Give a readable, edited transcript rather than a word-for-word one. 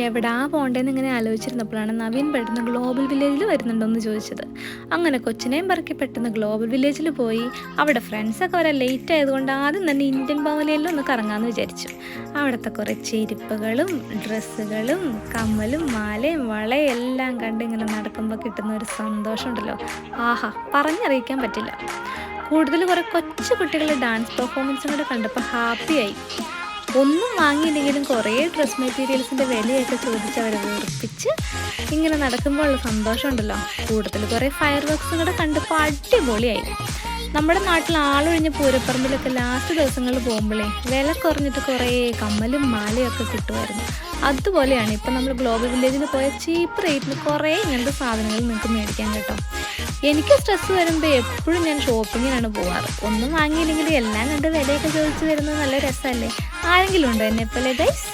എവിടാ പോണ്ടേന്ന് ഇങ്ങനെ ആലോചിച്ചിരുന്നപ്പോഴാണ് നവീൻ പെട്ടെന്ന് ഗ്ലോബൽ വില്ലേജിൽ വരുന്നുണ്ടോ എന്ന് ചോദിച്ചത്. അങ്ങനെ കൊച്ചിനെയും പറക്കി പെട്ടെന്ന് ഗ്ലോബൽ വില്ലേജിൽ പോയി. അവിടെ ഫ്രണ്ട്സൊക്കെ വരെ ലേറ്റ് ആയതുകൊണ്ട് ആദ്യം തന്നെ ഇന്ത്യൻ ഭവനിലെല്ലാം ഒന്ന് കറങ്ങാമെന്ന് വിചാരിച്ചു. അവിടുത്തെ കുറേ ചെരുപ്പുകളും ഡ്രസ്സുകളും കമ്മലും മാലയും വളയും എല്ലാം കണ്ട് ഇങ്ങനെ നടക്കുമ്പോൾ കിട്ടുന്ന ഒരു സന്തോഷമുണ്ടല്ലോ, ആഹാ പറഞ്ഞറിയിക്കാൻ പറ്റില്ല. കൂടുതൽ കുറേ കൊച്ചു കുട്ടികളുടെ ഡാൻസ് പെർഫോമൻസും കൂടെ കണ്ടപ്പോൾ ഹാപ്പിയായി. ഒന്നും വാങ്ങിയില്ലെങ്കിലും കുറേ ഡ്രസ് മെറ്റീരിയൽസിൻ്റെ വിലയൊക്കെ ചോദിച്ച് അവരെ വെറുപ്പിച്ച് ഇങ്ങനെ നടക്കുമ്പോൾ ഉള്ള സന്തോഷമുണ്ടല്ലോ. കൂടുതൽ കുറേ ഫയർ വർക്ക്സും കൂടെ കണ്ടപ്പോൾ അടിപൊളിയായി. നമ്മുടെ നാട്ടിൽ ആളൊഴിഞ്ഞ പൂരപ്പറമ്പിലൊക്കെ ലാസ്റ്റ് ദിവസങ്ങളിൽ പോകുമ്പോഴേ വില കുറഞ്ഞിട്ട് കുറേ കമ്മലും മാലയും ഒക്കെ കിട്ടുമായിരുന്നു. അതുപോലെയാണ് ഇപ്പം നമ്മൾ ഗ്ലോബൽ വില്ലേജിൽ പോയ ചീപ്പ് റേറ്റിന് കുറേ ഇങ്ങനത്തെ സാധനങ്ങൾ നിങ്ങൾക്ക് മേടിക്കാൻ കേട്ടോ. എനിക്ക് സ്ട്രെസ് വരുമ്പോൾ എപ്പോഴും ഞാൻ ഷോപ്പിങ്ങിനാണ് പോവാറ്. ഒന്നും വാങ്ങിയില്ലെങ്കിൽ എല്ലാം കണ്ട് വിലയൊക്കെ ചോദിച്ച് വരുന്നത് നല്ല രസമല്ലേ. ആരെങ്കിലും ഉണ്ടോ എന്നെപ്പോലെ ഗൈസ്?